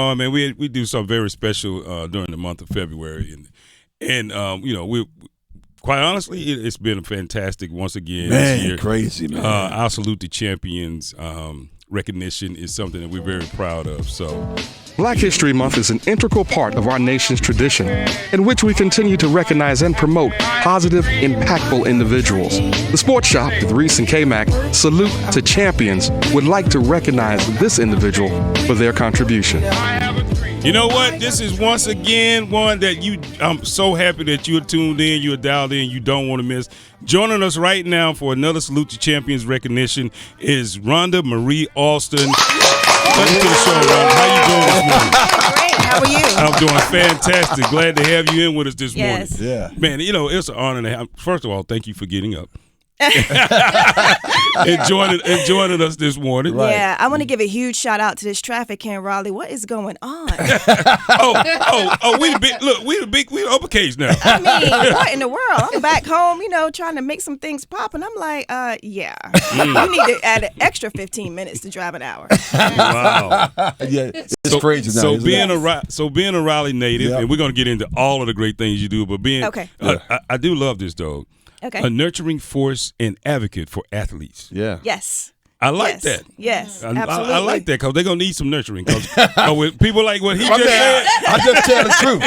Oh man, we do something very special during the month of February, and we quite honestly, it's been fantastic once again this year. Crazy man. Our Salute to Champions recognition is something that we're very proud of. So, Black History Month is an integral part of our nation's tradition, in which we continue to recognize and promote positive, impactful individuals. The Sports Shop with Reese and K-Mac, Salute to Champions, would like to recognize this individual for their contribution. you know what? This is once again one that I'm so happy that you're tuned in, you're dialed in, you don't want to miss. Joining us right now for another Salute to Champions recognition is Rhonda Marie Alston. Welcome to the show, Rhonda. How you doing this morning? Great. How are you? I'm doing fantastic. Glad to have you in with us this morning. Yeah. Man, it's an honor to have. First of all, thank you for getting up. and joining us this morning. Right. Yeah, I want to give a huge shout out to this traffic here in Raleigh. What is going on? we the uppercase now. I mean, what in the world? I'm back home, trying to make some things pop, and I'm like, yeah. You need to add an extra 15 minutes to drive an hour. Wow. Yeah, it's crazy now. So being a Raleigh native, and we're going to get into all of the great things you do, but I do love this though. Okay. A nurturing force and advocate for athletes. Yeah. Yes. I like that. Yes, absolutely. I like that because they're going to need some nurturing. Because with people like what he just said. I just tell the truth.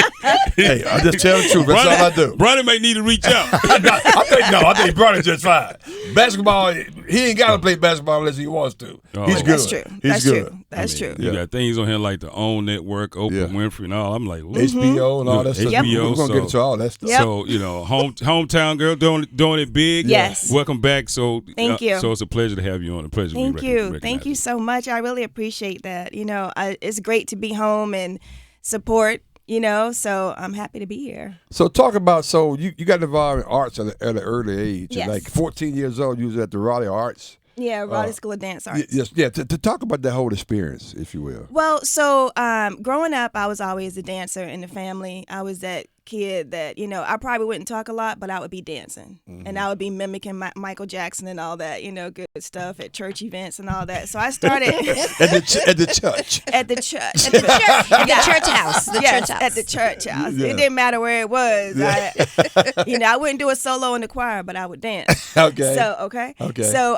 Hey, I just tell the truth. That's all I do. Bronny may need to reach out. I think Bronny's just fine. Basketball, he ain't got to play basketball unless he wants to. He's good. That's true. He's good. That's true. You got things on here like the OWN Network, Oprah Winfrey, and all. I'm like, HBO and all that stuff. HBO, We're going to get into all that stuff. Yep. So, hometown girl doing it big. Yes. Welcome back. So Thank you. So it's a pleasure to have you on. Thank you. Thank you so much. I really appreciate that. It's great to be home and support, so I'm happy to be here. So talk about, you got involved in arts at an early age. Yes. Like 14 years old, you was at the Raleigh Arts. Yeah, Raleigh School of Dance Arts. Yes, yeah. To talk about that whole experience, if you will. Well, so growing up, I was always a dancer in the family. I was that kid that, I probably wouldn't talk a lot, but I would be dancing. Mm-hmm. And I would be mimicking Michael Jackson and all that, good stuff at church events and all that. So I started at the church. At the church. At the church house. At the church house. Yeah. It didn't matter where it was. Yeah. I wouldn't do a solo in the choir, but I would dance. Okay. Okay. So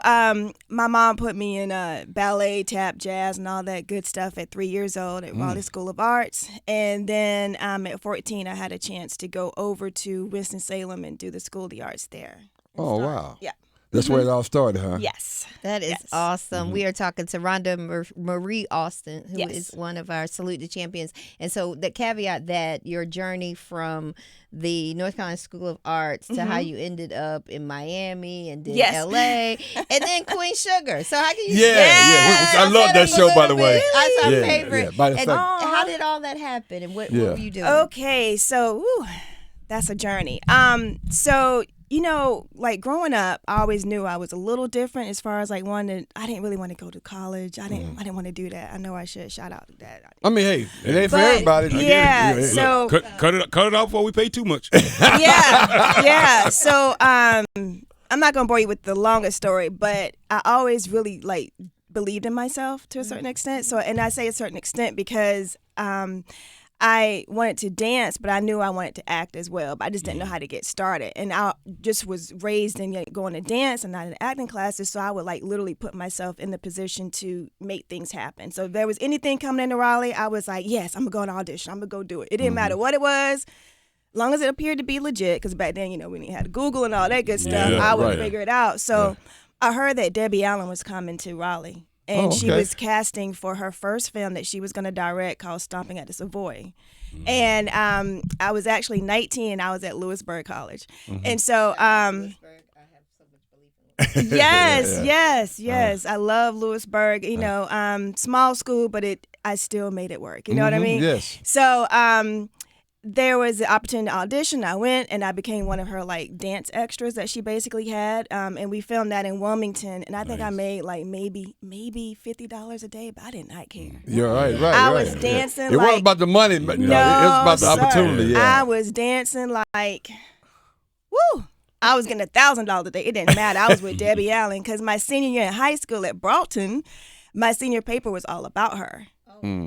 my mom put me in ballet, tap, jazz, and all that good stuff at 3 years old at Raleigh School of Arts. And then at 14, I had a chance to go over to Winston-Salem and do the School of the Arts there. Oh, wow. Yeah. That's where it all started, huh? Yes. That is awesome. We are talking to Rhonda Marie Alston, who is one of our Salute to Champions. And so the caveat that your journey from the North Carolina School of Arts to how you ended up in Miami and then LA and then Queen Sugar. So how can you I love that show, by the way. That's our favorite. Yeah. And how did all that happen and what were you doing? Okay, so that's a journey. So like growing up, I always knew I was a little different as far as like I didn't really want to go to college. I didn't want to do that. I know I should shout out that. I mean, hey, it ain't for everybody. Yeah. So cut it out before we pay too much. Yeah. So I'm not gonna bore you with the longest story, but I always really believed in myself to a certain extent. So, and I say a certain extent because I wanted to dance, but I knew I wanted to act as well, but I just didn't know how to get started. And I just was raised in going to dance and not in acting classes, so I would literally put myself in the position to make things happen. So if there was anything coming into Raleigh, I was like, yes, I'm going to go and audition. I'm going to go do it. It didn't matter what it was, as long as it appeared to be legit, because back then, we didn't have Google and all that good stuff. I would figure it out. So I heard that Debbie Allen was coming to Raleigh. And she was casting for her first film that she was going to direct called Stomping at the Savoy. And I was actually 19 and I was at Lewisburg College. And so yes. I love Lewisburg, small school, but I still made it work. You know what I mean? Yes. So there was the opportunity to audition. I went and I became one of her dance extras that she basically had. And we filmed that in Wilmington. And I think I made maybe $50 a day, but I did not care. You're right. I was dancing it wasn't about the money, but it was about the opportunity. Yeah. I was dancing woo! I was getting $1,000 a day. It didn't matter. I was with Debbie Allen because my senior year in high school at Broughton, my senior paper was all about her.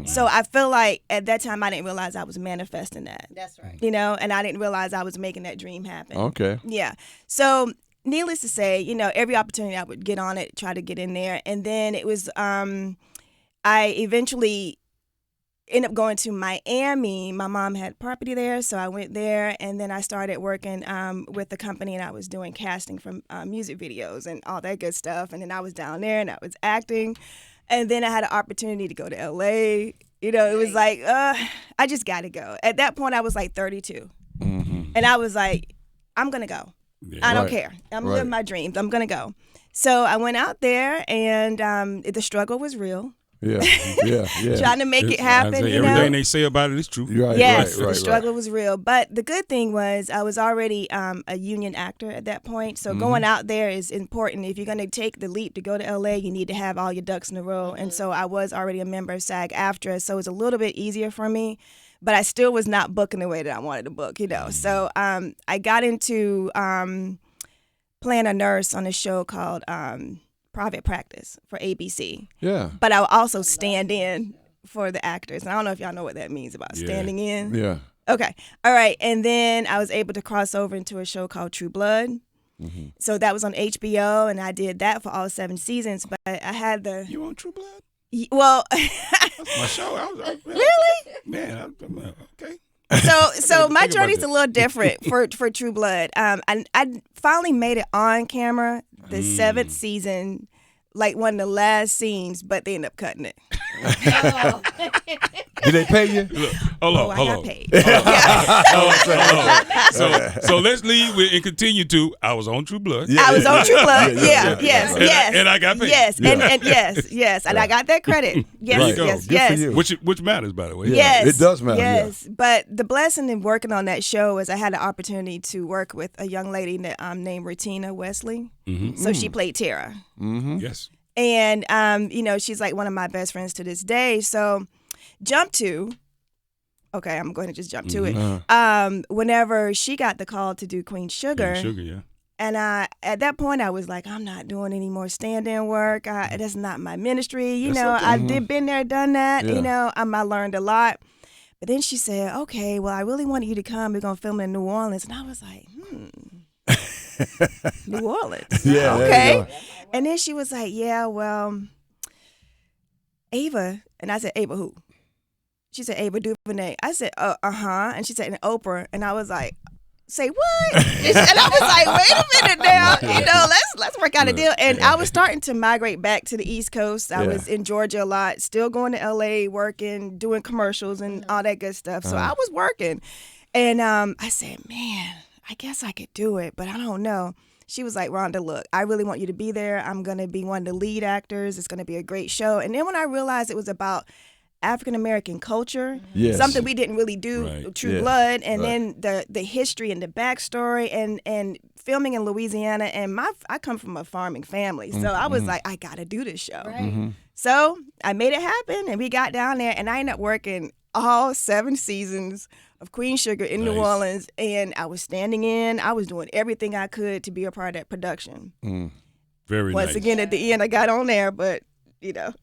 So I feel like at that time I didn't realize I was manifesting that. That's right. You know, and I didn't realize I was making that dream happen. Okay. Yeah. So needless to say, you know, every opportunity I would get on it, try to get in there. And then it was, I eventually ended up going to Miami. My mom had property there, so I went there. And then I started working with the company, and I was doing casting for music videos and all that good stuff. And then I was down there, and I was acting. And then I had an opportunity to go to LA. You know, it was like, I just got to go. At that point, I was like 32. And I was like, I'm going to go. Yeah. I don't care. I'm living my dreams. I'm going to go. So I went out there, and the struggle was real. Yeah. Trying to make it happen. You know? Everything they say about it is true. Right, Yes, right, the struggle was real. But the good thing was I was already a union actor at that point. So going out there is important. If you're going to take the leap to go to LA, you need to have all your ducks in a row. And so I was already a member of SAG-AFTRA, so it was a little bit easier for me. But I still was not booking the way that I wanted to book, you know. So I got into playing a nurse on a show called Private Practice for ABC. Yeah. But I would also stand in for the actors. And I don't know if y'all know what that means about standing in. Yeah. Okay. All right. And then I was able to cross over into a show called True Blood. So that was on HBO, and I did that for all 7 seasons. But I had the... You on True Blood? Well... That's my show. Really? Man, okay. So my Think about journey's that. a little different for True Blood. I finally made it on camera the 7th season, like one of the last scenes, but they ended up cutting it. Did they pay you? Look, hold on. I got paid. So let's leave with and continue to. I was on True Blood. I was on True Blood. Yes. And I got paid. Yes, and yes, and I got that credit. Yes, Right. yes, Good for yes. you. Which matters, by the way. Yes, it does matter, Yes, but the blessing in working on that show is I had the opportunity to work with a young lady named Retina Wesley. So she played Tara, Yes. and you know, she's like one of my best friends to this day. So jump to. Okay, I'm going to just jump to it. Whenever she got the call to do Queen Sugar, Yeah. and at that point I was like, I'm not doing any more stand-in work. That's not my ministry. You know, I've been there, done that. Yeah. You know, I learned a lot. But then she said, okay, well, I really wanted you to come. We're going to film in New Orleans. And I was like, New Orleans. Yeah. Okay. And then she was like, yeah, well, Ava. And I said, Ava who? She said, Ava DuVernay. I said, uh-huh. And she said, and Oprah. And I was like, say what? And I was like, wait a minute now. You know, let's work out a deal. And I was starting to migrate back to the East Coast. I was in Georgia a lot, still going to LA, working, doing commercials and all that good stuff. So I was working. And I said, man, I guess I could do it, but I don't know. She was like, Rhonda, look, I really want you to be there. I'm going to be one of the lead actors. It's going to be a great show. And then when I realized it was about African-American culture, something we didn't really do, True Blood, and then the history and the backstory and filming in Louisiana. And I come from a farming family, so I was like, I got to do this show. So I made it happen, and we got down there, and I ended up working all 7 seasons of Queen Sugar in New Orleans, and I was standing in. I was doing everything I could to be a part of that production. Very Once nice. again, at the end, I got on there, but you know.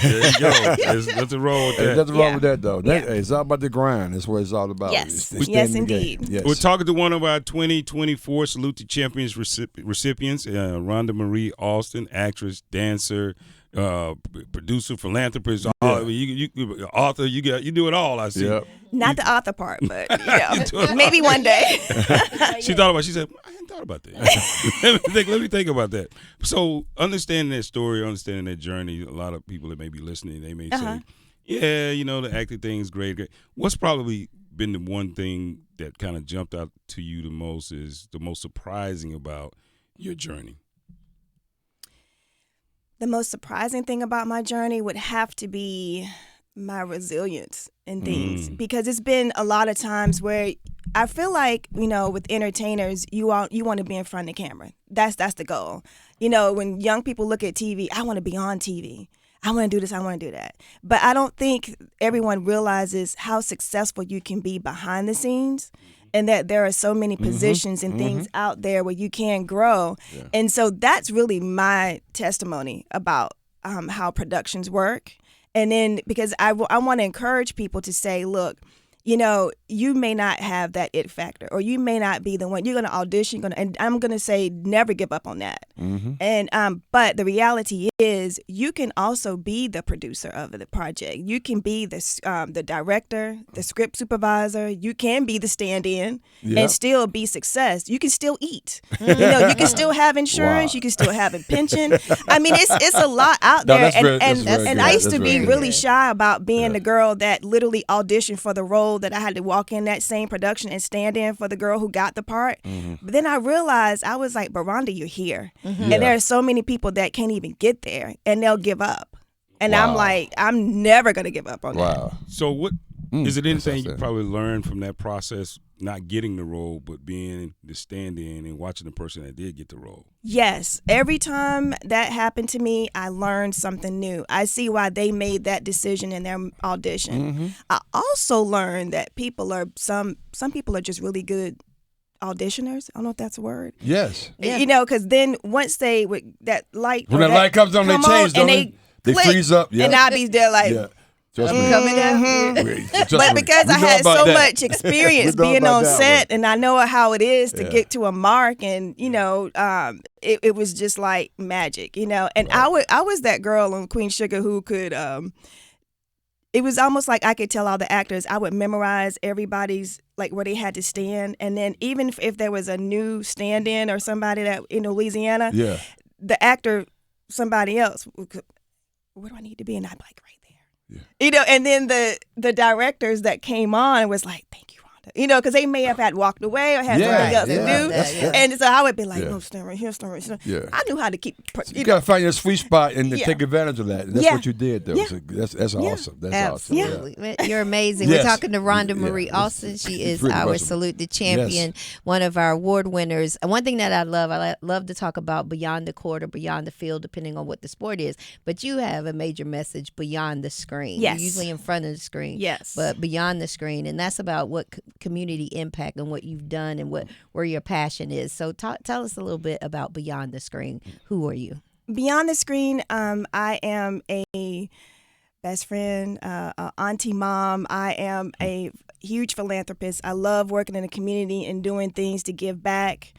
There you go. There's nothing wrong with that. There's nothing wrong with that, though. It's all about the grind. That's what it's all about. Yes. It's Yes, staying in the game. indeed. Yes. We're talking to one of our 2024 Salute to Champions recipients, Rhonda Marie Alston, actress, dancer, producer, philanthropist, author. You do it all. I see. Yep. Not the author part, but you know, maybe one day. She thought about it. She said, I hadn't thought about that. Let me think about that. So understanding that story, understanding that journey, a lot of people that may be listening, they may say, yeah, you know, the acting thing is great. What's probably been the one thing that kind of jumped out to you the most is the most surprising about your journey? The most surprising thing about my journey would have to be my resilience in things, because it's been a lot of times where I feel like, you know, with entertainers, you want to be in front of the camera. That's the goal. You know, when young people look at TV, I want to be on TV. I want to do this, I want to do that. But I don't think everyone realizes how successful you can be behind the scenes, and that there are so many positions and things out there where you can grow. Yeah. And so that's really my testimony about how productions work And then because I want to encourage people to say, look, you know, you may not have that it factor, or you may not be the one. You're going to audition, and I'm going to say never give up on that. And but the reality is, you can also be the producer of the project. You can be the director, the script supervisor. You can be the stand-in and still be success. You can still eat. You know, you can still have insurance. You can still have a pension. I mean, it's a lot out there. And I used to be really shy about being the girl that literally auditioned for the role that I had to walk in that same production and stand in for the girl who got the part. But then I realized, I was like, but Rhonda, you're here. And there are so many people that can't even get there, and they'll give up. And I'm like, I'm never going to give up on that. So what is it anything you probably learned from that process, not getting the role, but being the stand-in and watching the person that did get the role? Yes. Every time that happened to me, I learned something new. I see why they made that decision in their audition. I also learned that some people are just really good auditioners. I don't know if that's a word. Yes. You know, because then once that light, when that light comes on, they change, don't they? They freeze up. And I'll be there like, Just coming up. But because I had so much experience being on set, and I know how it is to get to a mark, and you know, it was just like magic, you know. And I was that girl on Queen Sugar who could. It was almost like I could tell all the actors. I would memorize everybody's, like, where they had to stand, and then even if there was a new stand-in or somebody that in Louisiana, the actor, somebody else, where do I need to be? And I'd be like, right there. You know, and then the directors that came on was like, thank you, Rhonda. You know, because they may have had walked away or had something else to do. And so I would be like, no, stand right here, stand right here. I knew how to keep. You got to find your sweet spot and take advantage of that. And that's what you did, though. So that's awesome. That's absolutely awesome. You're amazing. We're talking to Rhonda Marie Alston. She is our Salute the Champion, one of our award winners. And one thing that I love to talk about beyond the court or beyond the field, depending on what the sport is. But you have a major message beyond the screen. Yes. You're usually in front of the screen. Yes. But beyond the screen. And that's about what community impact and what you've done and where your passion is. So tell us a little bit about beyond the screen. Who are you? Beyond the screen, I am a best friend, auntie, mom. I am a huge philanthropist. I love working in the community and doing things to give back.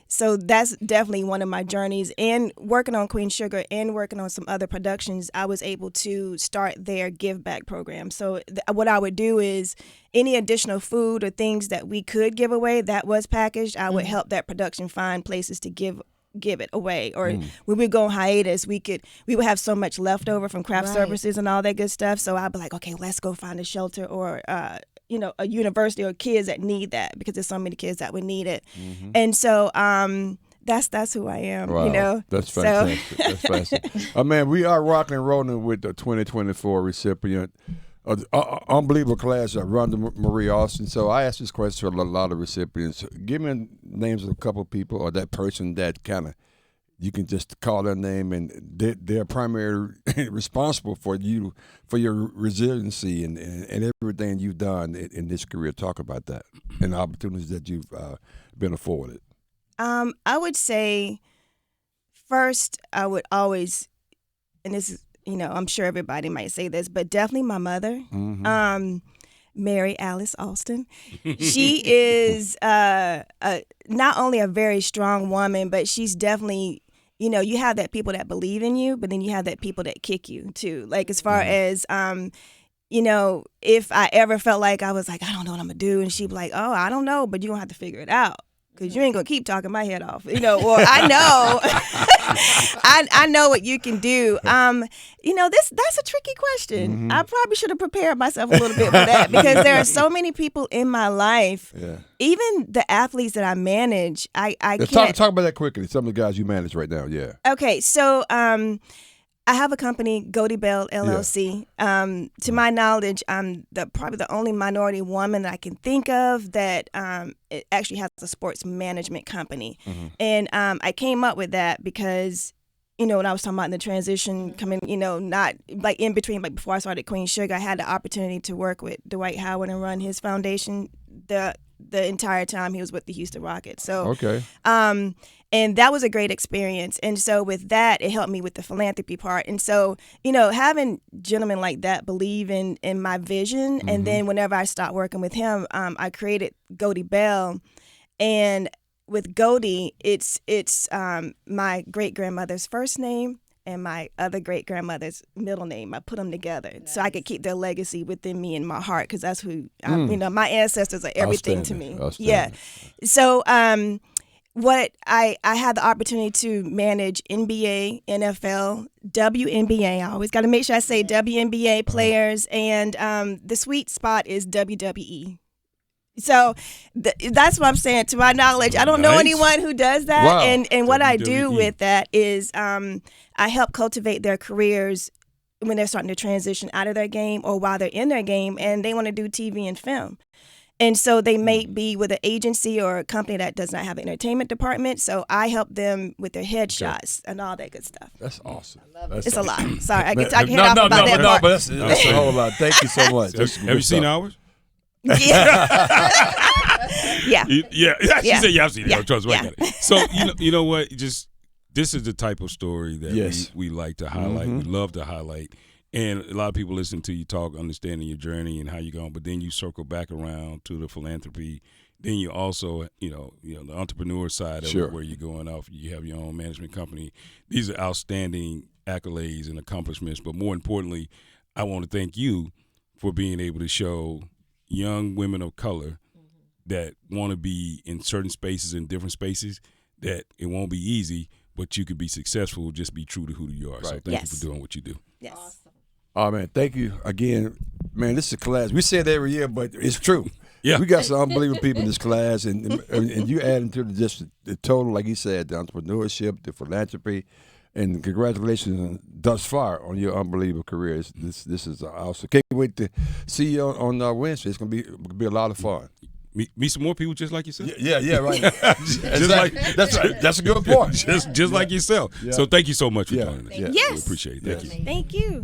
So that's definitely one of my journeys. And working on Queen Sugar and working on some other productions, I was able to start their give back program. So what I would do is any additional food or things that we could give away that was packaged, I would help that production find places to give it away. Or when we go on hiatus, we would have so much leftover from craft services and all that good stuff. So I'd be like, okay, let's go find a shelter or you know, a university or kids that need that, because there's so many kids that would need it. And so that's who I am. Wow. You know, that's fantastic. That's fantastic. Man, we are rocking and rolling with the 2024 recipient. Unbelievable class, Rhonda Marie Alston. So I asked this question to a lot of recipients. Give me names of a couple of people or that person that kind of you can just call their name and they're primarily responsible for your resiliency and everything you've done in this career. Talk about that and the opportunities that you've been afforded. I would say first I would always, and this is, you know, I'm sure everybody might say this, but definitely my mother, Mary Alice Alston. She is not only a very strong woman, but she's definitely, you know, you have that people that believe in you, but then you have that people that kick you too. Like as far as, you know, if I ever felt like I was like, I don't know what I'm gonna do, and she'd be like, oh, I don't know, but you're gonna have to figure it out. Because you ain't going to keep talking my head off, you know, or I know, I know what you can do. You know, that's a tricky question. I probably should have prepared myself a little bit for that, because there are so many people in my life, even the athletes that I manage, I can't. Talk about that quickly, some of the guys you manage right now, Okay, so I have a company, Goldie Bell LLC. To my knowledge, I'm probably the only minority woman that I can think of that it actually has a sports management company. And I came up with that because, you know, when I was talking about in the transition coming, you know, not like in between, like before I started Queen Sugar, I had the opportunity to work with Dwight Howard and run his foundation. the entire time he was with the Houston Rockets. So Okay. and that was a great experience. And so with that, it helped me with the philanthropy part. And so, having gentlemen like that believe in my vision. Mm-hmm. And then whenever I stopped working with him, I created Goldie Bell. And with Goldie, it's my great-grandmother's first name and my other great-grandmother's middle name. I put them together so I could keep their legacy within me in my heart, because that's who, my ancestors are everything to me. Yeah. So, what I had the opportunity to manage NBA, NFL, WNBA. I always got to make sure I say WNBA players, and the sweet spot is WWE. So that's what I'm saying. To my knowledge, I don't know anyone who does that. Wow. And what I do WWE. with that is I help cultivate their careers when they're starting to transition out of their game or while they're in their game and they want to do TV and film. And so they may be with an agency or a company that does not have an entertainment department. So I help them with their headshots and all that good stuff. That's awesome. It's a lot. Sorry, I can No, head off about that part. but that's a whole lot. Thank you so much. That's Have you seen ours? Yeah. Yeah. Yeah. She said, "Yeah, I've seen it." Yeah. Trust me, I Yeah. got it. So you know what? Just this is the type of story that Yes. we like to highlight. Mm-hmm. We love to highlight. And a lot of people listen to you talk, understanding your journey and how you're going, but then you circle back around to the philanthropy. Then you also, the entrepreneur side of Sure. it, where you're going off. You have your own management company. These are outstanding accolades and accomplishments. But more importantly, I want to thank you for being able to show young women of color that want to be in certain spaces, in different spaces, that it won't be easy, but you could be successful. Just be true to who you are. So Right. thank you Yes. for doing what you do. Yes. Oh, man, thank you again. Man, this is a class. We say it every year, but it's true. Yeah. We got some unbelievable people in this class, and you add into the total, like you said, the entrepreneurship, the philanthropy, and congratulations thus far on your unbelievable career. This is awesome. Can't wait to see you on Wednesday. It's gonna be a lot of fun. Meet some more people just like yourself. Yeah, right. Just like That's right. That's a good point. just like yourself. Yeah. So thank you so much for Yeah. joining us. Yeah. Yes. We appreciate it. Thank you. Thank you.